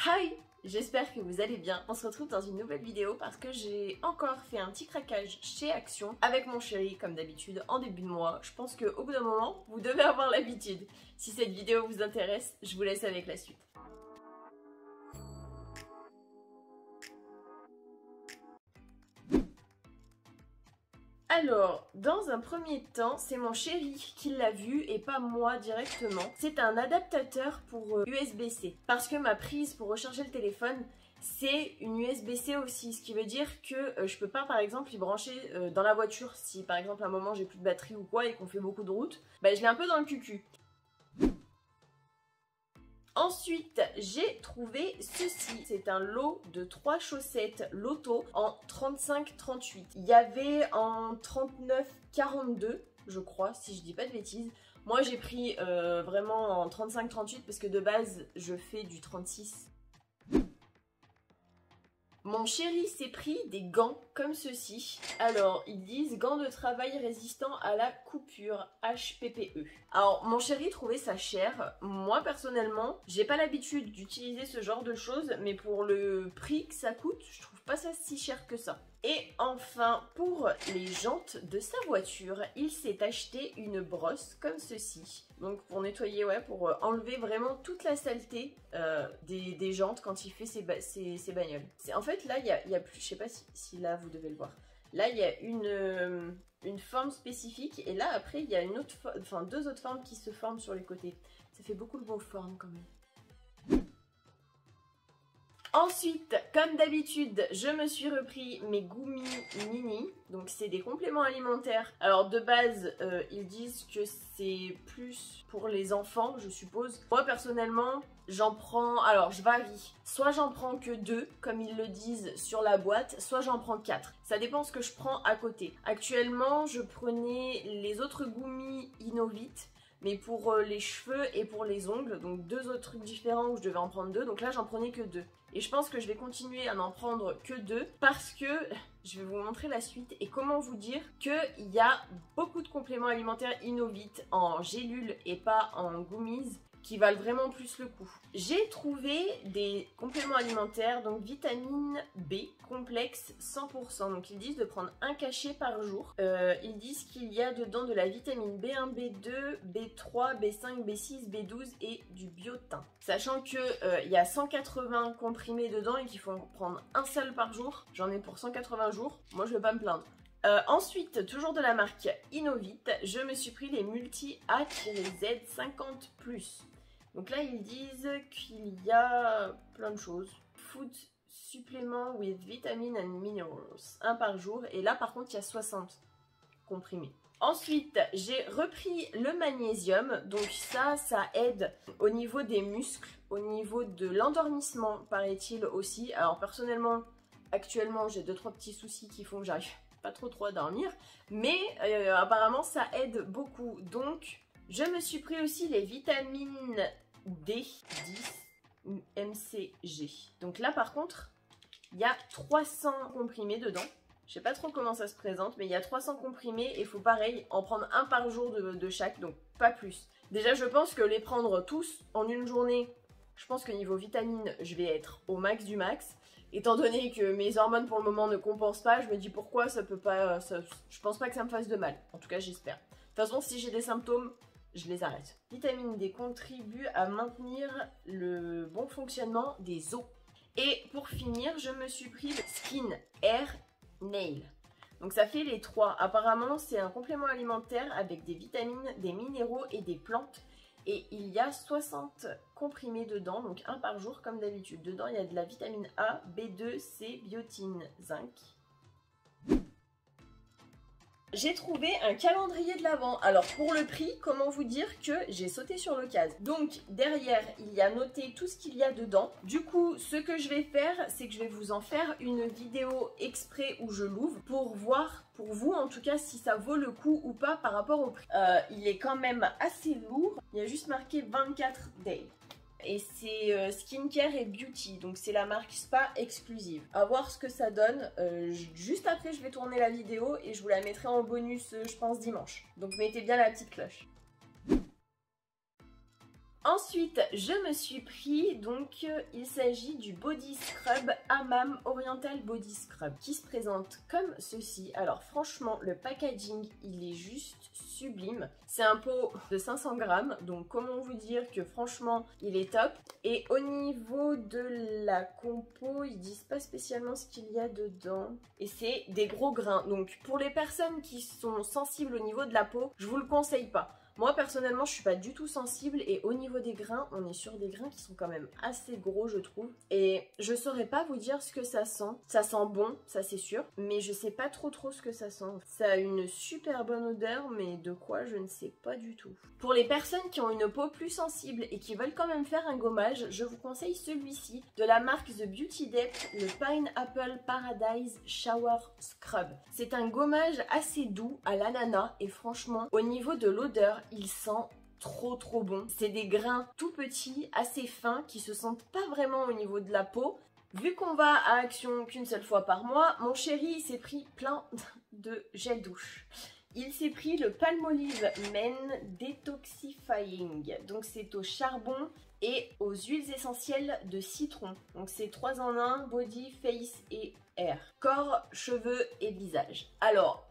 Hi! J'espère que vous allez bien. On se retrouve dans une nouvelle vidéo parce que j'ai encore fait un petit craquage chez Action avec mon chéri comme d'habitude en début de mois. Je pense qu'au bout d'un moment, vous devez avoir l'habitude. Si cette vidéo vous intéresse, je vous laisse avec la suite. Alors, dans un premier temps, c'est mon chéri qui l'a vu et pas moi directement. C'est un adaptateur pour USB-C. Parce que ma prise pour recharger le téléphone, c'est une USB-C aussi. Ce qui veut dire que je peux pas par exemple y brancher dans la voiture. Si par exemple à un moment j'ai plus de batterie ou quoi et qu'on fait beaucoup de route, bah je l'ai un peu dans le cucu. Ensuite, j'ai trouvé ceci. C'est un lot de 3 chaussettes Lotto en 35-38. Il y avait en 39-42, je crois, si je dis pas de bêtises. Moi, j'ai pris vraiment en 35-38 parce que de base, je fais du 36. Mon chéri s'est pris des gants comme ceci. Alors, ils disent gants de travail résistants à la coupure, HPPE. Alors, mon chéri trouvait ça cher. Moi, personnellement, j'ai pas l'habitude d'utiliser ce genre de choses, mais pour le prix que ça coûte, je trouve pas ça si cher que ça. Et enfin, pour les jantes de sa voiture, il s'est acheté une brosse comme ceci. Donc pour nettoyer, ouais, pour enlever vraiment toute la saleté des jantes quand il fait ses bagnoles. En fait, là, il y a plus, je sais pas si là, vous devez le voir. Là, il y a une forme spécifique et là, après, il y a une autre, enfin, deux autres formes qui se forment sur les côtés. Ça fait beaucoup de beaux formes quand même. Ensuite, comme d'habitude, je me suis repris mes Gummy Mini. Donc c'est des compléments alimentaires. Alors de base, ils disent que c'est plus pour les enfants, je suppose. Moi personnellement, j'en prends, alors je varie. Soit j'en prends que 2, comme ils le disent sur la boîte, soit j'en prends 4. Ça dépend ce que je prends à côté. Actuellement, je prenais les autres Gummy Innovit, mais pour les cheveux et pour les ongles, donc 2 autres trucs différents où je devais en prendre 2, donc là j'en prenais que 2. Et je pense que je vais continuer à n'en prendre que 2 parce que je vais vous montrer la suite et comment vous dire qu'il y a beaucoup de compléments alimentaires Innovit en gélule et pas en gummies qui valent vraiment plus le coup. J'ai trouvé des compléments alimentaires, donc vitamine B, complexe 100%. Donc ils disent de prendre un cachet par jour. Ils disent qu'il y a dedans de la vitamine B1, B2, B3, B5, B6, B12 et du biotin. Sachant que il y a 180 comprimés dedans et qu'il faut en prendre un seul par jour. J'en ai pour 180 jours. Moi je vais pas me plaindre. Ensuite, toujours de la marque Innovit, je me suis pris les Multi A-Z50+. Donc là, ils disent qu'il y a plein de choses. Food supplement with vitamin and minerals. Un par jour. Et là, par contre, il y a 60 comprimés. Ensuite, j'ai repris le magnésium. Donc ça aide au niveau des muscles, au niveau de l'endormissement, paraît-il aussi. Alors personnellement, actuellement, j'ai 2-3 petits soucis qui font que j'arrive pas trop à dormir. Mais apparemment, ça aide beaucoup. Donc, je me suis pris aussi les vitamines D10 MCG. Donc là par contre, il y a 300 comprimés dedans. Je sais pas trop comment ça se présente, mais il y a 300 comprimés et il faut pareil en prendre un par jour de chaque, donc pas plus. Déjà je pense que les prendre tous en une journée, je pense que niveau vitamines, je vais être au max du max. Étant donné que mes hormones pour le moment ne compensent pas, je me dis pourquoi ça peut pas, je pense pas que ça me fasse de mal. En tout cas j'espère. De toute façon si j'ai des symptômes, je les arrête. Vitamine D contribue à maintenir le bon fonctionnement des os. Et pour finir, je me suis pris le Skin Hair Nail. Donc ça fait les 3. Apparemment, c'est un complément alimentaire avec des vitamines, des minéraux et des plantes. Et il y a 60 comprimés dedans, donc un par jour comme d'habitude. Dedans, il y a de la vitamine A, B2, C, biotine, zinc. J'ai trouvé un calendrier de l'Avent. Alors pour le prix, comment vous dire que j'ai sauté sur l'occasion. Donc derrière, il y a noté tout ce qu'il y a dedans. Du coup, ce que je vais faire, c'est que je vais vous en faire une vidéo exprès où je l'ouvre pour voir, pour vous en tout cas, si ça vaut le coup ou pas par rapport au prix. Il est quand même assez lourd. Il y a juste marqué 24 days. Et c'est skincare et beauty, donc c'est la marque Spa exclusive. À voir ce que ça donne. Juste après je vais tourner la vidéo et je vous la mettrai en bonus je pense dimanche. Donc mettez bien la petite cloche. Ensuite, je me suis pris, donc il s'agit du Body Scrub Hammam Oriental Body Scrub qui se présente comme ceci. Alors franchement, le packaging, il est juste sublime. C'est un pot de 500 grammes, donc comment vous dire que franchement, il est top. Et au niveau de la compo, ils disent pas spécialement ce qu'il y a dedans. Et c'est des gros grains, donc pour les personnes qui sont sensibles au niveau de la peau, je vous le conseille pas. Moi personnellement je suis pas du tout sensible et au niveau des grains on est sur des grains qui sont quand même assez gros je trouve. Et je saurais pas vous dire ce que ça sent. Ça sent bon, ça c'est sûr, mais je sais pas trop ce que ça sent. Ça a une super bonne odeur mais de quoi je ne sais pas du tout. Pour les personnes qui ont une peau plus sensible et qui veulent quand même faire un gommage, je vous conseille celui-ci de la marque The Beauty Depth, le Pineapple Paradise Shower Scrub. C'est un gommage assez doux à l'ananas et franchement au niveau de l'odeur, il sent trop bon. C'est des grains tout petits, assez fins, qui se sentent pas vraiment au niveau de la peau. Vu qu'on va à Action qu'une seule fois par mois, mon chéri il s'est pris plein de gel douche. Il s'est pris le Palmolive Men Detoxifying. Donc c'est au charbon et aux huiles essentielles de citron. Donc c'est 3 en 1, body, face et hair. Corps, cheveux et visage. Alors,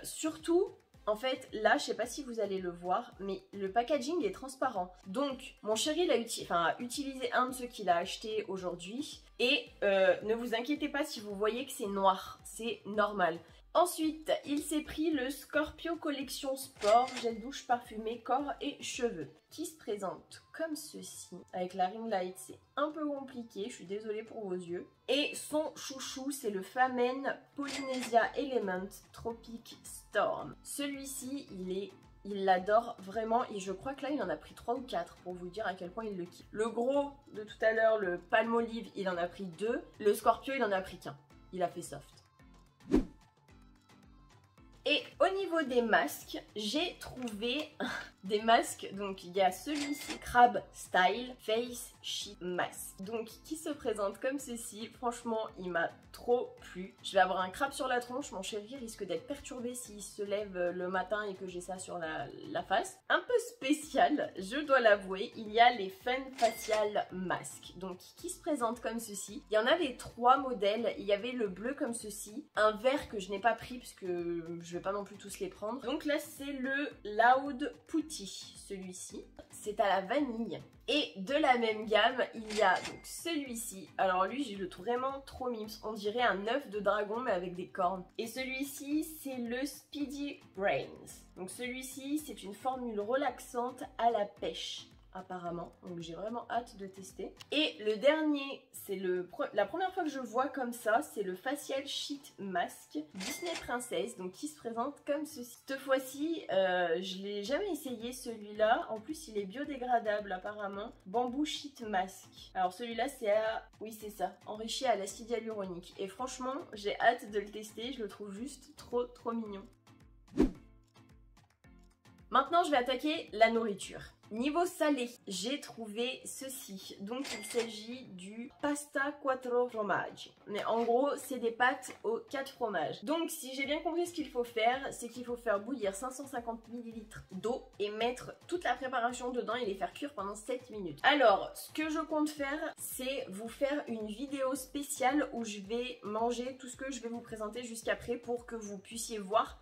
surtout... En fait, là, je sais pas si vous allez le voir, mais le packaging est transparent. Donc, mon chéri a utilisé un de ceux qu'il a acheté aujourd'hui. Et ne vous inquiétez pas si vous voyez que c'est noir, c'est normal. Ensuite, il s'est pris le Scorpio Collection Sport, gel douche parfumé, corps et cheveux, qui se présente comme ceci. Avec la ring light, c'est un peu compliqué, je suis désolée pour vos yeux. Et son chouchou, c'est le Famen Polynesia Element Tropic Storm. Celui-ci, il l'adore vraiment et je crois que là il en a pris 3 ou 4 pour vous dire à quel point il le kiffe. Le gros de tout à l'heure, le Palmolive, il en a pris 2. Le Scorpio, il en a pris qu'un. Il a fait soft. Et au niveau des masques, j'ai trouvé des masques. Donc il y a celui-ci, Crab Style Face Sheet Mask. Donc qui se présente comme ceci. Franchement, il m'a trop plu. Je vais avoir un crabe sur la tronche. Mon chéri risque d'être perturbé s'il se lève le matin et que j'ai ça sur la face. Un peu spécial, je dois l'avouer. Il y a les Fun Facial Mask. Donc qui se présente comme ceci. Il y en avait 3 modèles. Il y avait le bleu comme ceci. Un vert que je n'ai pas pris parce que je vais pas non plus tous les prendre. Donc là c'est le Loud Putty, celui-ci. C'est à la vanille. Et de la même gamme, il y a donc celui-ci. Alors lui, je le trouve vraiment trop mimes. On dirait un œuf de dragon mais avec des cornes. Et celui-ci, c'est le Speedy Brains. Donc celui-ci, c'est une formule relaxante à la pêche, apparemment, donc j'ai vraiment hâte de tester. Et le dernier, c'est la première fois que je vois comme ça, c'est le Facial Sheet Mask Disney Princess, donc qui se présente comme ceci. Cette fois-ci, je l'ai jamais essayé celui-là, en plus il est biodégradable apparemment. Bamboo Sheet Mask. Alors celui-là c'est oui c'est ça, enrichi à l'acide hyaluronique. Et franchement, j'ai hâte de le tester, je le trouve juste trop mignon. Maintenant, je vais attaquer la nourriture. Niveau salé, j'ai trouvé ceci. Donc, il s'agit du pasta quattro formaggi. Mais en gros, c'est des pâtes aux 4 fromages. Donc, si j'ai bien compris ce qu'il faut faire, c'est qu'il faut faire bouillir 550 ml d'eau et mettre toute la préparation dedans et les faire cuire pendant 7 minutes. Alors, ce que je compte faire, c'est vous faire une vidéo spéciale où je vais manger tout ce que je vais vous présenter jusqu'après pour que vous puissiez voir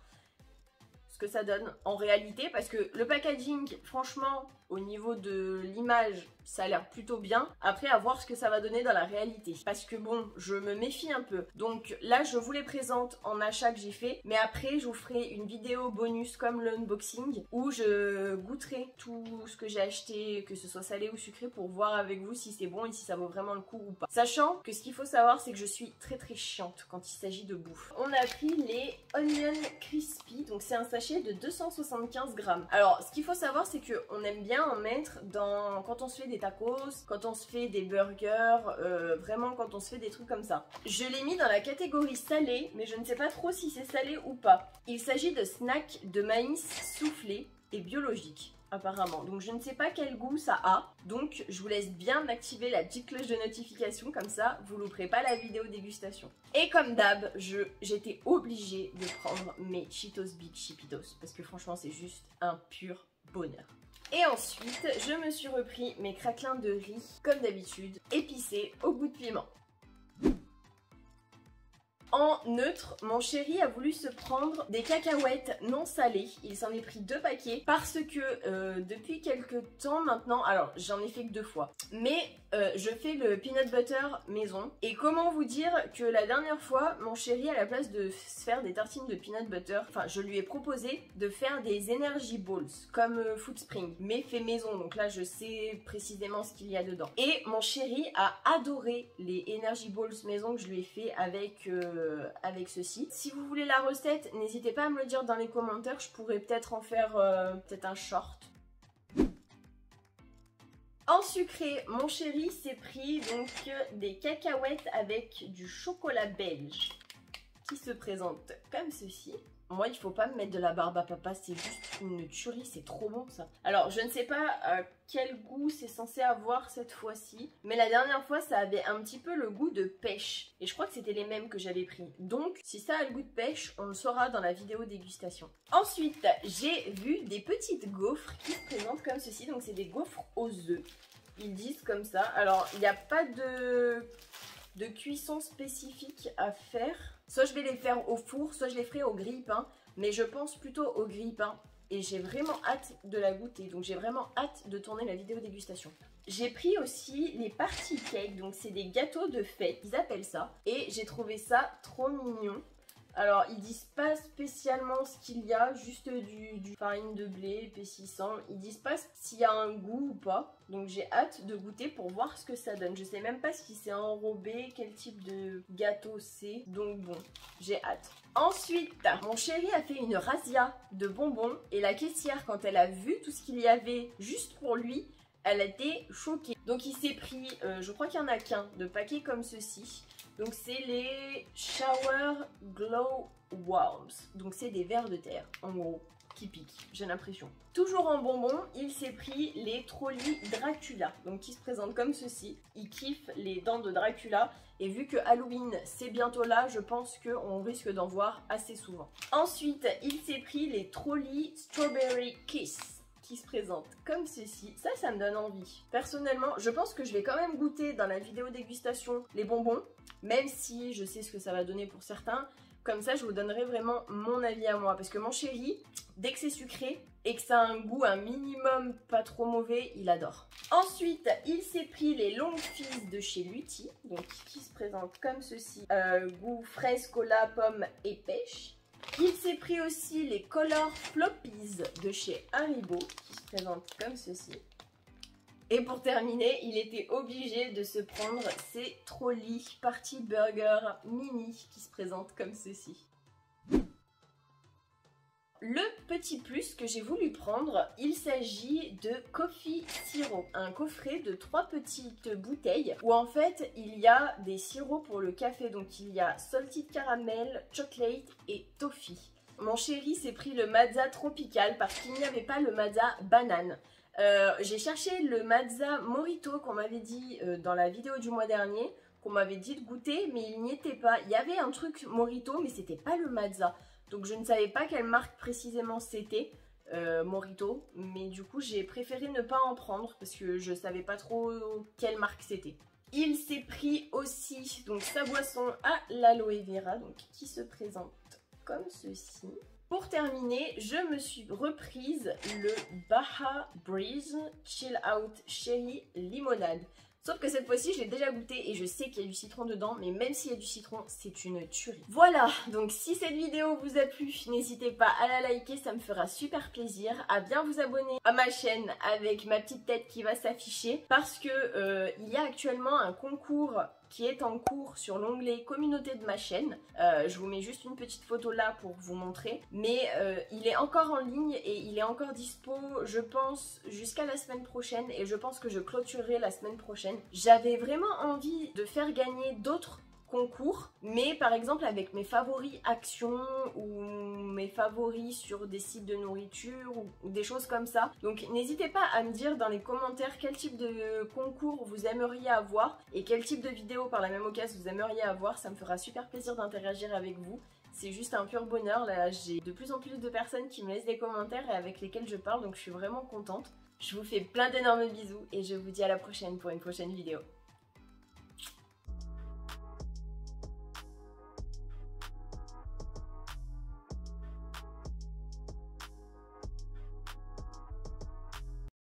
ce que ça donne en réalité, parce que le packaging, franchement, au niveau de l'image, ça a l'air plutôt bien. Après, à voir ce que ça va donner dans la réalité. Parce que bon, je me méfie un peu. Donc là, je vous les présente en achat que j'ai fait. Mais après, je vous ferai une vidéo bonus comme l'unboxing où je goûterai tout ce que j'ai acheté, que ce soit salé ou sucré, pour voir avec vous si c'est bon et si ça vaut vraiment le coup ou pas. Sachant que ce qu'il faut savoir, c'est que je suis très chiante quand il s'agit de bouffe. On a pris les Onion Crispy. Donc c'est un sachet de 275 grammes. Alors, ce qu'il faut savoir, c'est qu'on aime bien en mettre quand on se fait des tacos, quand on se fait des burgers, vraiment quand on se fait des trucs comme ça. Je l'ai mis dans la catégorie salé, mais je ne sais pas trop si c'est salé ou pas. Il s'agit de snacks de maïs soufflé et biologique, apparemment. Donc je ne sais pas quel goût ça a. Donc je vous laisse bien activer la petite cloche de notification, comme ça vous louperez pas la vidéo dégustation. Et comme d'hab, j'étais obligée de prendre mes Cheetos Big Cheepitos parce que franchement c'est juste un pur bonheur. Et ensuite, je me suis repris mes craquelins de riz, comme d'habitude, épicés au goût de piment. En neutre, mon chéri a voulu se prendre des cacahuètes non salées. Il s'en est pris 2 paquets parce que depuis quelques temps maintenant, alors j'en ai fait que 2 fois, mais je fais le peanut butter maison. Et comment vous dire que la dernière fois, mon chéri, à la place de se faire des tartines de peanut butter, enfin je lui ai proposé de faire des energy balls comme Food Spring, mais fait maison. Donc là je sais précisément ce qu'il y a dedans. Et mon chéri a adoré les energy balls maison que je lui ai fait avec ceci. Si vous voulez la recette, n'hésitez pas à me le dire dans les commentaires, je pourrais peut-être en faire peut-être un short. En sucré, mon chéri s'est pris donc des cacahuètes avec du chocolat belge qui se présente comme ceci. Moi, il faut pas me mettre de la barbe à papa, c'est juste une tuerie, c'est trop bon ça. Alors, je ne sais pas quel goût c'est censé avoir cette fois-ci, mais la dernière fois, ça avait un petit peu le goût de pêche. Et je crois que c'était les mêmes que j'avais pris. Donc, si ça a le goût de pêche, on le saura dans la vidéo dégustation. Ensuite, j'ai vu des petites gaufres qui se présentent comme ceci. Donc, c'est des gaufres aux œufs. Ils disent comme ça. Alors, il n'y a pas de cuisson spécifique à faire. Soit je vais les faire au four, soit je les ferai au grille-pain. Mais je pense plutôt au grille-pain. Et j'ai vraiment hâte de la goûter. Donc j'ai vraiment hâte de tourner la vidéo dégustation. J'ai pris aussi les party cakes. Donc c'est des gâteaux de fête, ils appellent ça. Et j'ai trouvé ça trop mignon. Alors, ils disent pas spécialement ce qu'il y a, juste du farine de blé épaississant. Ils disent pas s'il y a un goût ou pas. Donc j'ai hâte de goûter pour voir ce que ça donne. Je sais même pas si c'est enrobé, quel type de gâteau c'est. Donc bon, j'ai hâte. Ensuite, mon chéri a fait une razzia de bonbons. Et la caissière, quand elle a vu tout ce qu'il y avait juste pour lui, elle a été choquée. Donc il s'est pris, je crois qu'il y en a qu'un, de paquets comme ceci. Donc c'est les Shower Glow Worms. Donc c'est des vers de terre, en gros, qui piquent, j'ai l'impression. Toujours en bonbon, il s'est pris les Trolli Dracula. Donc qui se présentent comme ceci. Il kiffe les dents de Dracula. Et vu que Halloween c'est bientôt là, je pense qu'on risque d'en voir assez souvent. Ensuite, il s'est pris les Trolli Strawberry Kiss, qui se présente comme ceci. Ça me donne envie. Personnellement, je pense que je vais quand même goûter dans la vidéo dégustation les bonbons, même si je sais ce que ça va donner pour certains. Comme ça, je vous donnerai vraiment mon avis à moi. Parce que mon chéri, dès que c'est sucré et que ça a un goût un minimum pas trop mauvais, il adore. Ensuite, il s'est pris les longues fils de chez Lutti, donc qui se présentent comme ceci. Goût fraise, cola, pomme et pêche. Il s'est pris aussi les Color Floppies de chez Haribo, qui se présentent comme ceci. Et pour terminer, il était obligé de se prendre ces Trolli Party Burger Mini, qui se présentent comme ceci. Le petit plus que j'ai voulu prendre, il s'agit de Coffee Sirop, un coffret de 3 petites bouteilles où en fait il y a des sirops pour le café, donc il y a Salted Caramel, Chocolate et Toffee. Mon chéri s'est pris le Mazza Tropical parce qu'il n'y avait pas le Mazza Banane. J'ai cherché le Mazza Mojito qu'on m'avait dit dans la vidéo du mois dernier, qu'on m'avait dit de goûter, mais il n'y était pas. Il y avait un truc Mojito, mais c'était pas le Mazza. Donc je ne savais pas quelle marque précisément c'était, Mojito, mais du coup j'ai préféré ne pas en prendre parce que je savais pas trop quelle marque c'était. Il s'est pris aussi donc sa boisson à l'aloe vera, donc qui se présente comme ceci. Pour terminer, je me suis reprise le Baja Breeze Chill Out Cherry Limonade. Sauf que cette fois-ci, je l'ai déjà goûté et je sais qu'il y a du citron dedans, mais même s'il y a du citron, c'est une tuerie. Voilà, donc si cette vidéo vous a plu, n'hésitez pas à la liker, ça me fera super plaisir, à bien vous abonner à ma chaîne avec ma petite tête qui va s'afficher, parce que il y a actuellement un concours qui est en cours sur l'onglet communauté de ma chaîne. Je vous mets juste une petite photo là pour vous montrer. Mais il est encore en ligne et il est encore dispo, je pense, jusqu'à la semaine prochaine. Et je pense que je clôturerai la semaine prochaine. J'avais vraiment envie de faire gagner d'autres concours, mais par exemple avec mes favoris actions ou mes favoris sur des sites de nourriture ou des choses comme ça. Donc n'hésitez pas à me dire dans les commentaires quel type de concours vous aimeriez avoir et quel type de vidéo par la même occasion vous aimeriez avoir. Ça me fera super plaisir d'interagir avec vous. C'est juste un pur bonheur, là j'ai de plus en plus de personnes qui me laissent des commentaires et avec lesquelles je parle, donc je suis vraiment contente. Je vous fais plein d'énormes bisous et je vous dis à la prochaine pour une prochaine vidéo.